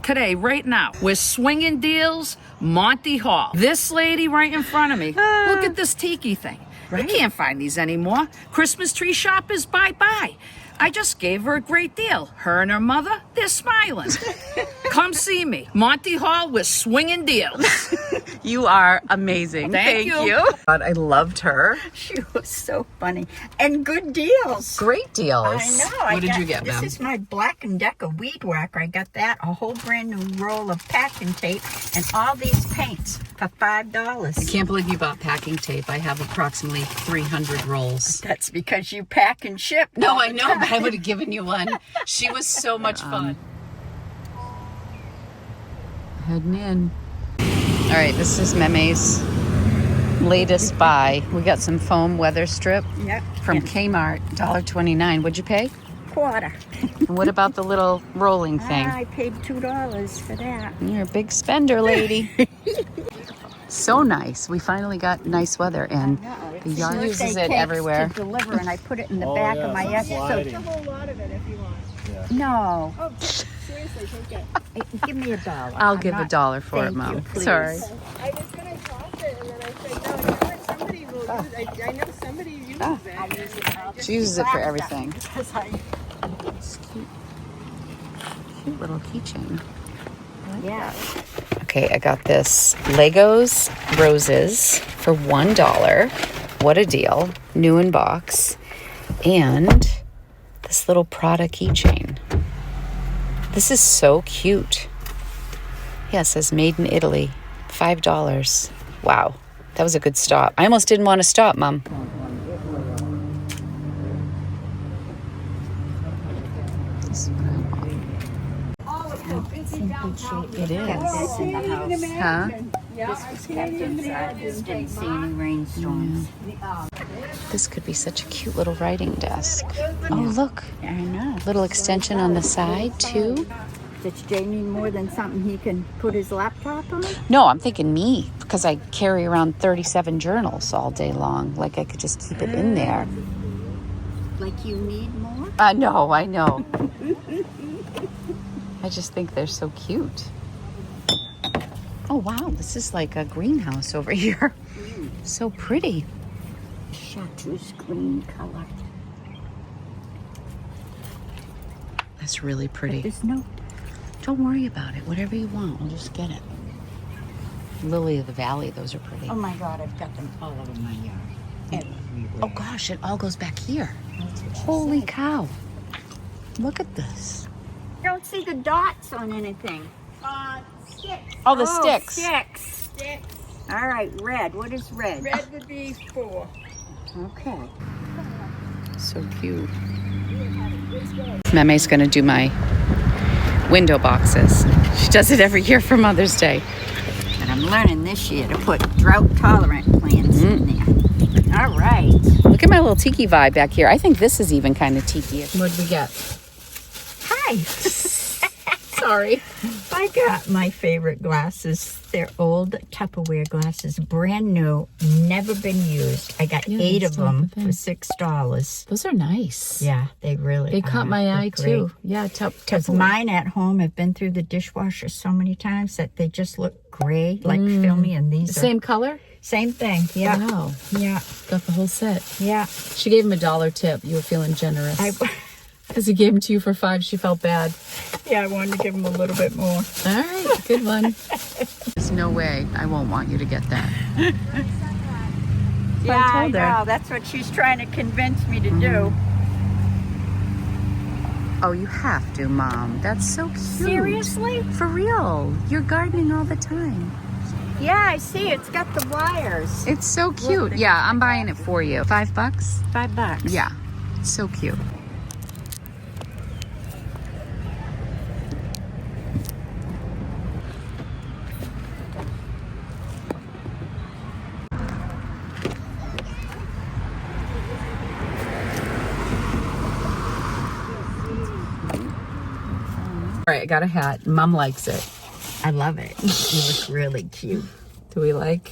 today, right now. We're swinging deals, Monty Hall. This lady right in front of me. Look at this tiki thing. Right? You can't find these anymore. Christmas tree shoppers, bye-bye. I just gave her a great deal. Her and her mother, they're smiling. Come see me. Monty Hall with swinging deals. You are amazing. Thank you. God, I loved her. She was so funny. And good deals. Great deals. I know. What did you get, This ma'am? is my Black & Decker weed whacker. I got that, a whole brand new roll of packing tape, and all these paints for $5. I can't believe you bought packing tape. I have approximately 300 rolls. That's because you pack and ship. No, all I the know, time. but I would have given you one. She was so much fun. Heading in. All right, this is Meme's latest buy. We got some foam weather strip Yep. from Kmart, $1.29. What'd you pay? Quarter. What about the little rolling thing? I paid $2 for that. You're a big spender, lady. So nice. We finally got nice weather, and the yard uses it everywhere. To deliver, and I put it in the back of my Take so a whole lot of it if you want. No. Oh, seriously, take it. Give me $1. I'll I'm give not- $1 for it, Thank Mom. you, please. Sorry. I was gonna toss it, and then I said, no, you know what? Somebody will use it. I know somebody uses it. She uses it for everything. Because I, It's cute. Cute little keychain. yeah. Okay, I got this Legos Roses for $1. What a deal. New in box. And this little Prada keychain. This is so cute. Yeah, it says made in Italy. $5. Wow. That was a good stop. I almost didn't want to stop, Mom. It is. This in the house. Huh? This was kept inside. This didn't see any rainstorms. This could be such a cute little writing desk. Oh, look. I know. Little extension on the side, too. Does Jay need more than something he can put his laptop on? No, I'm thinking me, because I carry around 37 journals all day long. Like I could just keep it in there. Like you need more? No, I know. I just think they're so cute. Oh, wow. This is like a greenhouse over here. So pretty. Chartreuse green color. That's really pretty. There's no... Don't worry about it. Whatever you want, we'll just get it. Lily of the Valley, those are pretty. Oh my God, I've got them all over my yard. Everywhere. Oh gosh, it all goes back here. That's what she Holy said. cow. Look at this. I don't see the dots on anything. Sticks. Oh, the sticks. Sticks. Sticks. All right, red. What is red? Red would be 4. Okay. So cute. Meme's gonna do my window boxes. She does it every year for Mother's Day. But I'm learning this year to put drought-tolerant plants in there. All right. Look at my little tiki vibe back here. I think this is even kind of tiki-ish. What did we get? Hi. Sorry. I got my favorite glasses. They're old Tupperware glasses, brand new, never been used. I got 8 of them for $6. Those are nice. Yeah, they really They caught my They're eye great. too. Yeah, Because mine at home have been through the dishwasher so many times that they just look gray, like filmy, and these are... Same color? Same thing, yeah. Wow. Yeah, Got the whole set. yeah. She gave him $1 tip. You were feeling generous. Because he gave them to you for $5, she felt bad. I wanted to give them a little bit more. All right, good one. There's no way I won't want you to get that. Yeah, I told her. know. That's what she's trying to convince me to do. Oh, you have to, Mom. That's so cute. Seriously? For real. You're gardening all the time. Yeah, I see. It's got the wires. It's so cute. Yeah, I'm buying it for you. $5? $5. Yeah, it's so cute. All right, I got a hat. Mom likes it. I love it. You look really cute. Do we like?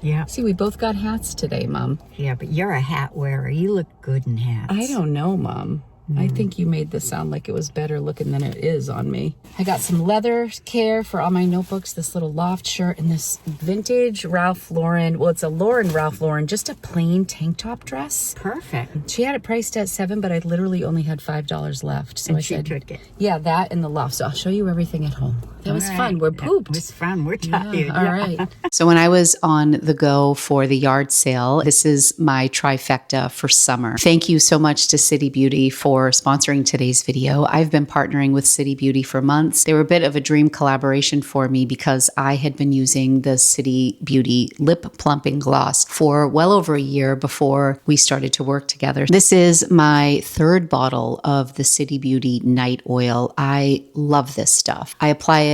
Yeah. See, we both got hats today, Mom. Yeah, but you're a hat wearer. You look good in hats. I don't know, Mom. I think you made this sound like it was better looking than it is on me. I got some leather care for all my notebooks, this little loft shirt, and this vintage Ralph Lauren. Well, it's a Lauren Ralph Lauren, just a plain tank top dress. Perfect. She had it priced at $7, but I literally only had $5 left. So I She said, took it. yeah, that and the loft. So I'll show you everything at home. That was fun. We're pooped. It was fun. We're tired. All right. So when I was on the go for the yard sale, this is my trifecta for summer. Thank you so much to City Beauty for sponsoring today's video. I've been partnering with City Beauty for months. They were a bit of a dream collaboration for me because I had been using the City Beauty lip plumping gloss for well over a year before we started to work together. This is my third bottle of the City Beauty Night Oil. I love this stuff. I apply it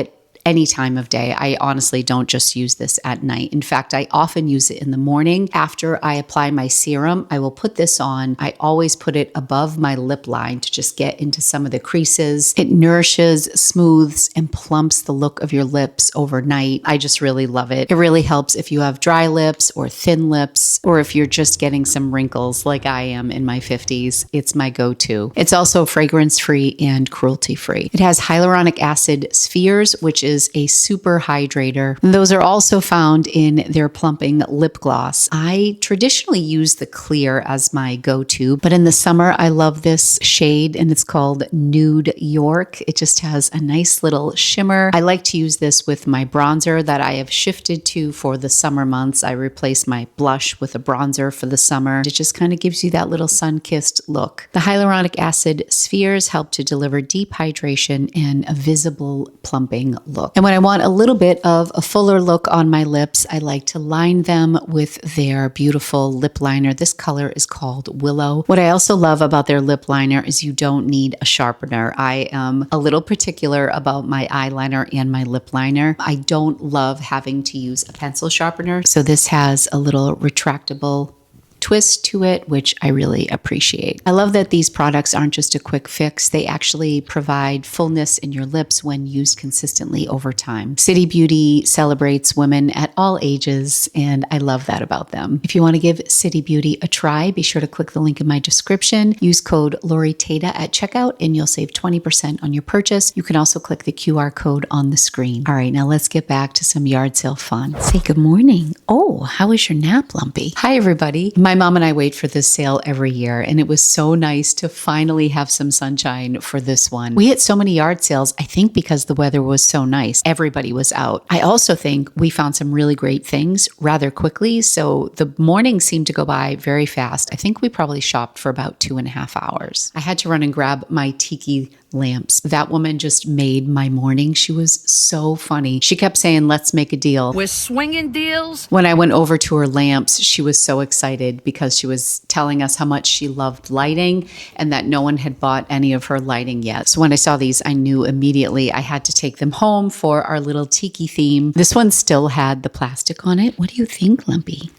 any time of day. I honestly don't just use this at night. In fact, I often use it in the morning. After I apply my serum, I will put this on. I always put it above my lip line to just get into some of the creases. It nourishes, smooths, and plumps the look of your lips overnight. I just really love it. It really helps if you have dry lips or thin lips, or if you're just getting some wrinkles like I am in my 50s. It's my go-to. It's also fragrance-free and cruelty-free. It has hyaluronic acid spheres, which is a super hydrator. Those are also found in their plumping lip gloss. I traditionally use the clear as my go-to, but in the summer, I love this shade and it's called Nude York. It just has a nice little shimmer. I like to use this with my bronzer that I have shifted to for the summer months. I replace my blush with a bronzer for the summer. It just kind of gives you that little sun-kissed look. The hyaluronic acid spheres help to deliver deep hydration and a visible plumping look. And when I want a little bit of a fuller look on my lips, I like to line them with their beautiful lip liner. This color is called Willow. What I also love about their lip liner is you don't need a sharpener. I am a little particular about my eyeliner and my lip liner. I don't love having to use a pencil sharpener. So this has a little retractable twist to it, which I really appreciate. I love that these products aren't just a quick fix. They actually provide fullness in your lips when used consistently over time. City Beauty celebrates women at all ages, and I love that about them. If you want to give City Beauty a try, be sure to click the link in my description. Use code LORITATA at checkout, and you'll save 20% on your purchase. You can also click the QR code on the screen. All right, now let's get back to some yard sale fun. Say good morning. Oh, how was your nap, Lumpy? Hi, everybody. My mom and I wait for this sale every year, and it was so nice to finally have some sunshine for this one. We hit so many yard sales, I think because the weather was so nice. Everybody was out. I also think we found some really great things rather quickly, so the morning seemed to go by very fast. I think we probably shopped for about 2.5 hours. I had to run and grab my tiki lamps. That woman just made my morning. She was so funny. She kept saying, let's make a deal. We're swinging deals. When I went over to her lamps, she was so excited because she was telling us how much she loved lighting and that no one had bought any of her lighting yet. So when I saw these, I knew immediately I had to take them home for our little tiki theme. This one still had the plastic on it. What do you think, Lumpy?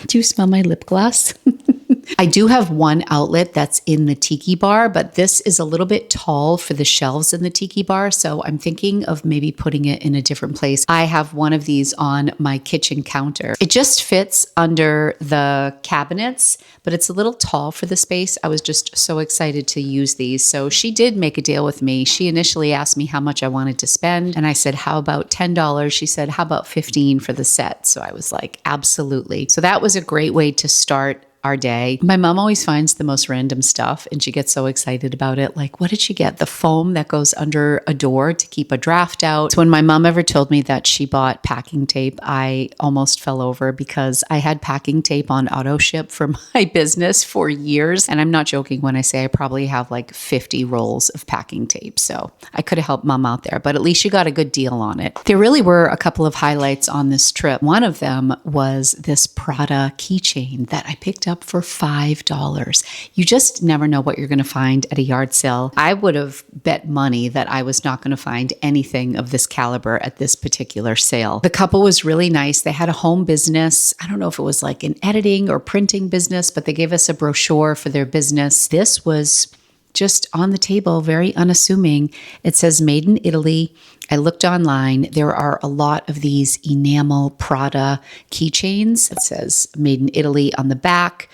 Do you smell my lip gloss? I do have one outlet that's in the tiki bar, but this is a little bit tall for the shelves in the tiki bar, so I'm thinking of maybe putting it in a different place. I have one of these on my kitchen counter. It just fits under the cabinets, but it's a little tall for the space. I was just so excited to use these. So she did make a deal with me. She initially asked me how much I wanted to spend, and I said, how about $10? She said, how about $15 for the set? So I was like, absolutely. So that was a great way to start our day. My mom always finds the most random stuff and she gets so excited about it. Like, what did she get? The foam that goes under a door to keep a draft out. So when my mom ever told me that she bought packing tape, I almost fell over because I had packing tape on auto ship for my business for years. And I'm not joking when I say I probably have like 50 rolls of packing tape. So I could have helped mom out there, but at least she got a good deal on it. There really were a couple of highlights on this trip. One of them was this Prada keychain that I picked up for $5. You just never know what you're going to find at a yard sale. I would have bet money that I was not going to find anything of this caliber at this particular sale. The couple was really nice. They had a home business. I don't know if it was like an editing or printing business, but they gave us a brochure for their business. This was just on the table, very unassuming. It says made in Italy. I looked online. There are a lot of these enamel Prada keychains. It says made in Italy on the back.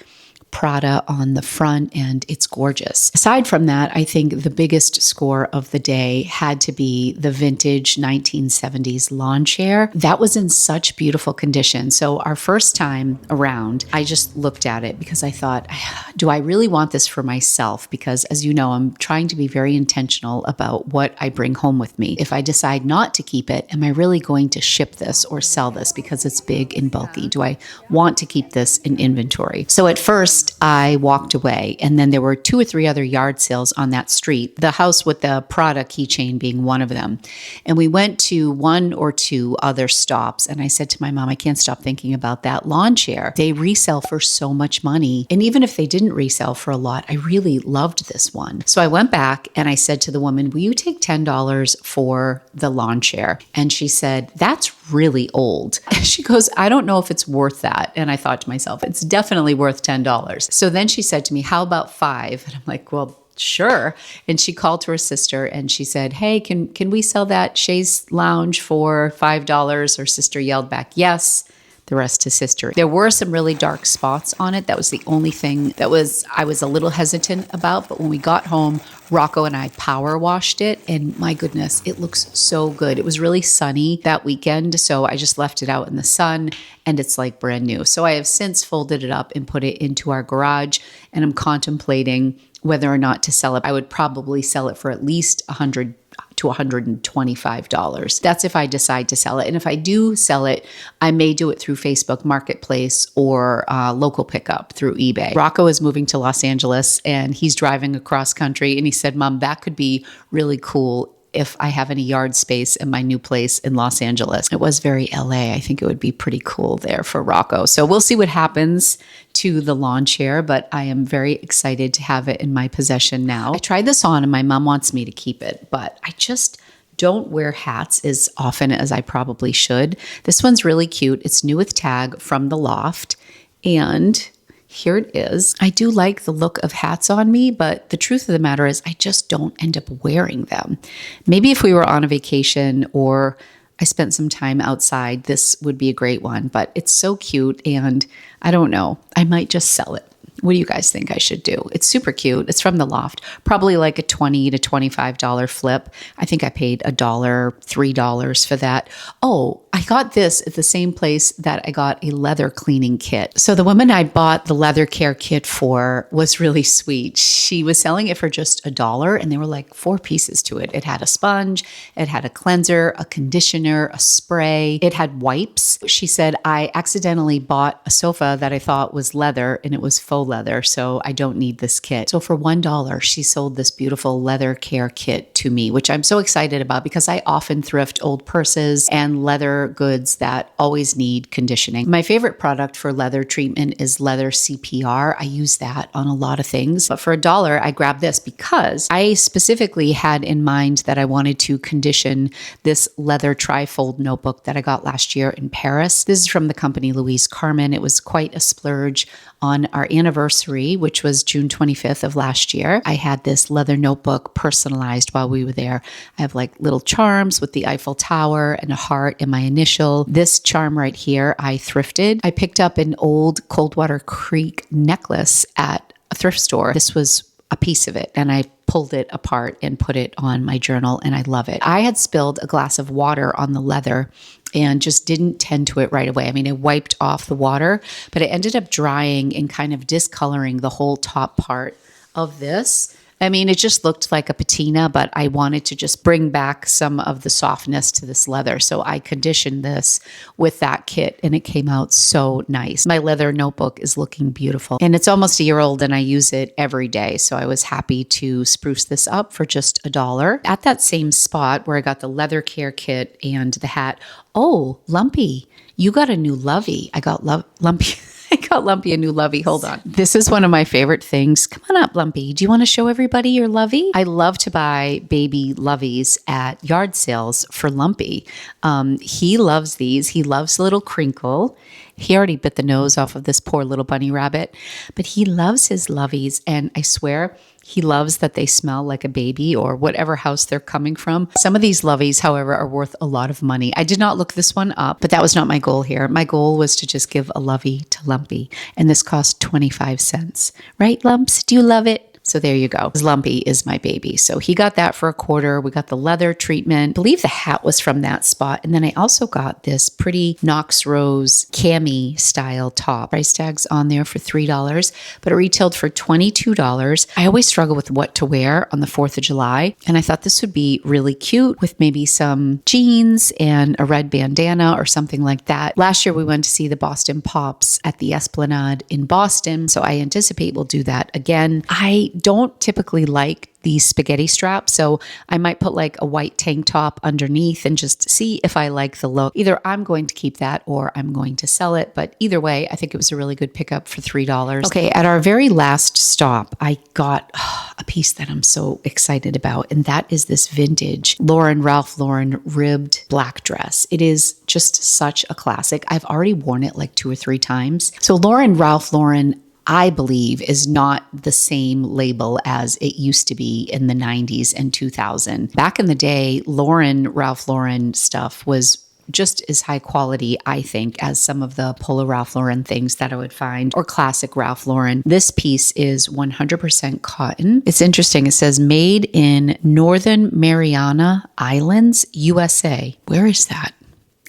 Prada on the front, and it's gorgeous. Aside from that, I think the biggest score of the day had to be the vintage 1970s lawn chair. That was in such beautiful condition. So our first time around, I just looked at it because I thought, do I really want this for myself? Because as you know, I'm trying to be very intentional about what I bring home with me. If I decide not to keep it, am I really going to ship this or sell this because it's big and bulky? Do I want to keep this in inventory? So at first, I walked away, and then there were 2 or 3 other yard sales on that street, the house with the Prada keychain being one of them. And we went to 1 or 2 other stops, and I said to my mom, I can't stop thinking about that lawn chair. They resell for so much money. And even if they didn't resell for a lot, I really loved this one. So I went back and I said to the woman, will you take $10 for the lawn chair? And she said, that's really old. She goes, I don't know if it's worth that. And I thought to myself, it's definitely worth $10. So then she said to me, how about 5? And I'm like, well, sure. And she called to her sister and she said, hey, can we sell that chaise lounge for $5? Her sister yelled back, yes. The rest to sister. There were some really dark spots on it. That was the only thing I was a little hesitant about. But when we got home, Rocco and I power washed it. And my goodness, it looks so good. It was really sunny that weekend. So I just left it out in the sun and it's like brand new. So I have since folded it up and put it into our garage. And I'm contemplating whether or not to sell it. I would probably sell it for at least $100 to $125. That's if I decide to sell it. And if I do sell it, I may do it through Facebook Marketplace or local pickup through eBay. Rocco is moving to Los Angeles and he's driving across country. And he said, Mom, that could be really cool if I have any yard space in my new place in Los Angeles. It was very LA. I think it would be pretty cool there for Rocco. So we'll see what happens to the lawn chair, but I am very excited to have it in my possession now. I tried this on and my mom wants me to keep it, but I just don't wear hats as often as I probably should. This one's really cute. It's new with tag from the Loft, and here it is. I do like the look of hats on me, but the truth of the matter is I just don't end up wearing them. Maybe if we were on a vacation or I spent some time outside, this would be a great one, but it's so cute and I don't know, I might just sell it. What do you guys think I should do? It's super cute. It's from the Loft. Probably like a $20 to $25 flip. I think I paid $3 for that. Oh, I got this at the same place that I got a leather cleaning kit. So the woman I bought the leather care kit for was really sweet. She was selling it for just $1 and there were like 4 pieces to it. It had a sponge, it had a cleanser, a conditioner, a spray. It had wipes. She said, I accidentally bought a sofa that I thought was leather and it was faux leather, so I don't need this kit. So for $1, she sold this beautiful leather care kit to me, which I'm so excited about because I often thrift old purses and leather goods that always need conditioning. My favorite product for leather treatment is leather CPR. I use that on a lot of things, but for $1, I grabbed this because I specifically had in mind that I wanted to condition this leather trifold notebook that I got last year in Paris. This is from the company Louise Carmen. It was quite a splurge on our anniversary, which was June 25th of last year. I had this leather notebook personalized while we were there. I have like little charms with the Eiffel Tower and a heart and my initial. This charm right here, I thrifted. I picked up an old Coldwater Creek necklace at a thrift store. This was a piece of it and I pulled it apart and put it on my journal and I love it. I had spilled a glass of water on the leather and just didn't tend to it right away. I mean, it wiped off the water, but it ended up drying and kind of discoloring the whole top part of this. I mean, it just looked like a patina, but I wanted to just bring back some of the softness to this leather. So I conditioned this with that kit and it came out so nice. My leather notebook is looking beautiful and it's almost a year old and I use it every day. So I was happy to spruce this up for just $1. At that same spot where I got the leather care kit and the hat. Oh, Lumpy, you got a new lovey. I got Lumpy. I got Lumpy a new lovey. Hold on. This is one of my favorite things. Come on up, Lumpy. Do you want to show everybody your lovey? I love to buy baby loveys at yard sales for Lumpy. He loves these. He loves Little Crinkle. He already bit the nose off of this poor little bunny rabbit, but he loves his loveys. And I swear, He loves that they smell like a baby or whatever house they're coming from. Some of these loveys, however, are worth a lot of money. I did not look this one up, but that was not my goal here. My goal was to just give a lovey to Lumpy, and this cost 25 cents. Right, Lumps? Do you love it? So there you go. Lumpy is my baby. So he got that for $1. We got the leather treatment. I believe the hat was from that spot. And then I also got this pretty Knox Rose cami style top. Price tags on there for $3, but it retailed for $22. I always struggle with what to wear on the 4th of July. And I thought this would be really cute with maybe some jeans and a red bandana or something like that. Last year we went to see the Boston Pops at the Esplanade in Boston. So I anticipate we'll do that again. I don't typically like these spaghetti straps, so I might put like a white tank top underneath and just see if I like the look. Either I'm going to keep that or I'm going to sell it, but either way, I think it was a really good pickup for $3. Okay, at our very last stop, I got a piece that I'm so excited about, and that is this vintage Ralph Lauren ribbed black dress. It is just such a classic. I've already worn it like 2 or 3 times. So Ralph Lauren, I believe, is not the same label as it used to be in the 90s and 2000. Back in the day, Ralph Lauren stuff was just as high quality, I think, as some of the Polo Ralph Lauren things that I would find, or classic Ralph Lauren. This piece is 100% cotton. It's interesting. It says made in Northern Mariana Islands, USA. Where is that?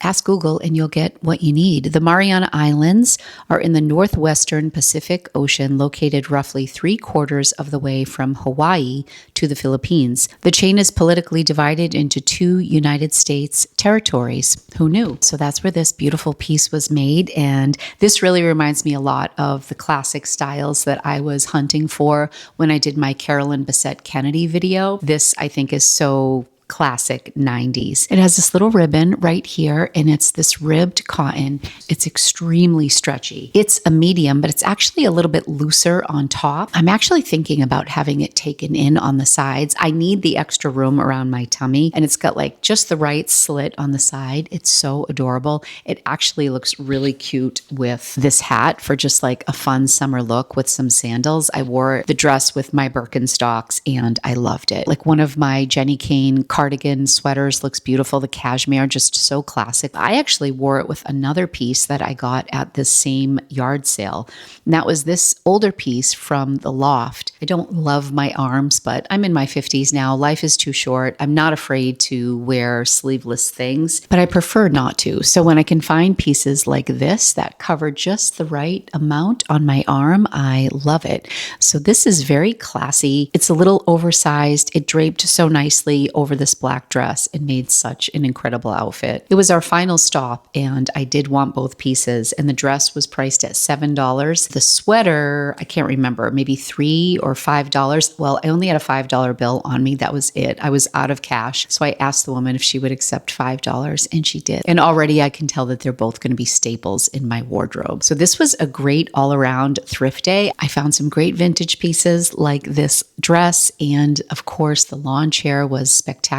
Ask Google and you'll get what you need. The Mariana Islands are in the northwestern Pacific Ocean, located roughly 3/4 of the way from Hawaii to the Philippines. The chain is politically divided into 2 United States territories. Who knew? So that's where this beautiful piece was made. And this really reminds me a lot of the classic styles that I was hunting for when I did my Carolyn Bessette Kennedy video. This, I think, is so classic 90s. It has this little ribbon right here, and it's this ribbed cotton. It's extremely stretchy. It's a medium, but it's actually a little bit looser on top. I'm actually thinking about having it taken in on the sides. I need the extra room around my tummy, and it's got like just the right slit on the side. It's so adorable. It actually looks really cute with this hat for just like a fun summer look with some sandals. I wore the dress with my Birkenstocks and I loved it. Like one of my Jenny Kane cardigan sweaters looks beautiful. The cashmere, just so classic. I actually wore it with another piece that I got at this same yard sale. And that was this older piece from the Loft. I don't love my arms, but I'm in my 50s now. Life is too short. I'm not afraid to wear sleeveless things, but I prefer not to. So when I can find pieces like this that cover just the right amount on my arm, I love it. So this is very classy. It's a little oversized. It draped so nicely over this black dress and made such an incredible outfit. It was our final stop and I did want both pieces, and the dress was priced at $7. The sweater, I can't remember, maybe $3 or $5. Well, I only had a $5 bill on me. That was it. I was out of cash. So I asked the woman if she would accept $5 and she did. And already I can tell that they're both going to be staples in my wardrobe. So this was a great all around thrift day. I found some great vintage pieces like this dress, and of course the lawn chair was spectacular.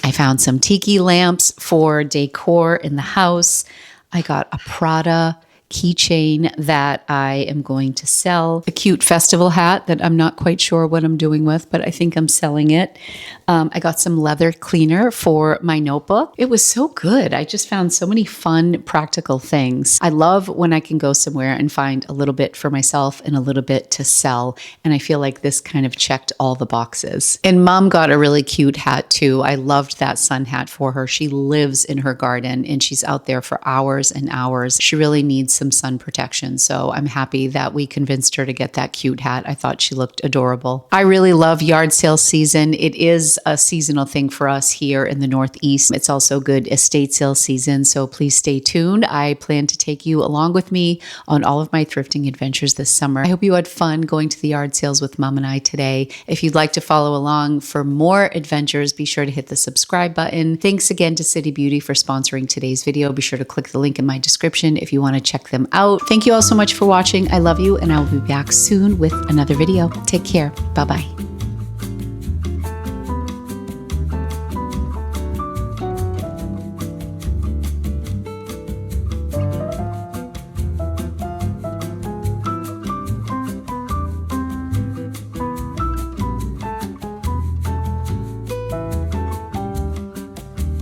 I found some tiki lamps for decor in the house. I got a Prada keychain that I am going to sell, a cute festival hat that I'm not quite sure what I'm doing with, but I think I'm selling it. I got some leather cleaner for my notebook. It was so good. I just found so many fun, practical things. I love when I can go somewhere and find a little bit for myself and a little bit to sell. And I feel like this kind of checked all the boxes. And Mom got a really cute hat too. I loved that sun hat for her. She lives in her garden and she's out there for hours and hours. She really needs some sun protection. So I'm happy that we convinced her to get that cute hat. I thought she looked adorable. I really love yard sale season. It is a seasonal thing for us here in the Northeast. It's also good estate sale season. So please stay tuned. I plan to take you along with me on all of my thrifting adventures this summer. I hope you had fun going to the yard sales with Mom and I today. If you'd like to follow along for more adventures, be sure to hit the subscribe button. Thanks again to City Beauty for sponsoring today's video. Be sure to click the link in my description if you want to check them out. Thank you all so much for watching. I love you, and I will be back soon with another video. Take care. Bye-bye.